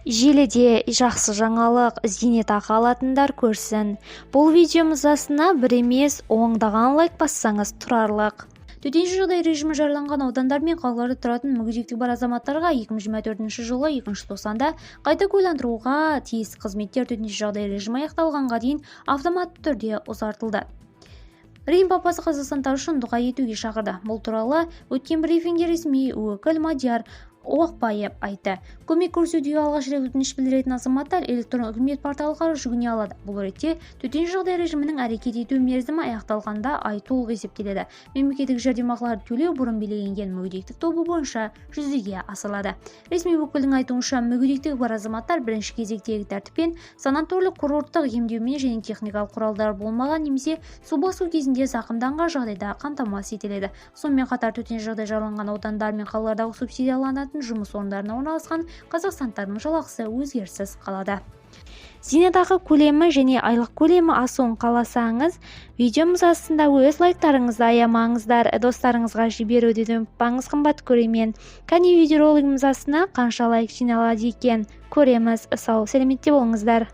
Желіде жақсы жаңалық зейнетақы алатындар көрсін. Бұл видеомыз астына бір емес ондаған лайк бассаңыз тұрарлық. Төтенше жағдай режимі жарияланған аудандар мен қалаларда тұратын мүгедектігі бар азаматтарға 2024 жылы 2 тоқсанда қайта куәландыруға тиіс қызметтер төтенше жағдай режимі аяқталғанға дейін автоматты түрде ұзартылды. Рим папасы қазақстандықтар үшін дұға етуге шақырды. Бұл туралы өткен брифингте ресми өкіл Мадияр Оқбаев айтты. Көмек көрсетуге алғаш рет өтініш білдіретін азаматтар электронды үкімет порталы арқылы жүгіне алады. Бұл ретте төтенше жағдай режимінің әрекет ету мерзімі аяқталғанда ай толық есептеледі. Мемлекеттік жәрдемақыларды төлеу бұрын белгіленген мүгедектік тобы бойынша жүзеге асырылады. Ресми өкілдің айтуынша, мүгедектігі бар азаматтар бірінші кезектегі тәртіппен санаторлық курорттық емдеумен және техникалық құралдар болмаған немесе су басу кезінде зақымданған жағдайда қамтамасыз етіледі. Сонымен қатар төтенше жағдай жарияланған аудандар мен қалалардағы субсидияланатын жұмыс орындарына орналасқан қазақстандықтардың жалақысы өзгеріссіз қалады. Зейнетақы көлемі және айлық көлемі асуын қаласаңыз, видеомыз астында өз лайктарыңызды аямаңыздар, достарыңызға жіберуді ұмытпаңыз, қымбат көрермен. Кәне видеоролигіміз астына қанша лайк жиналады екен көреміз. Сау, сәлеметте болыңыздар.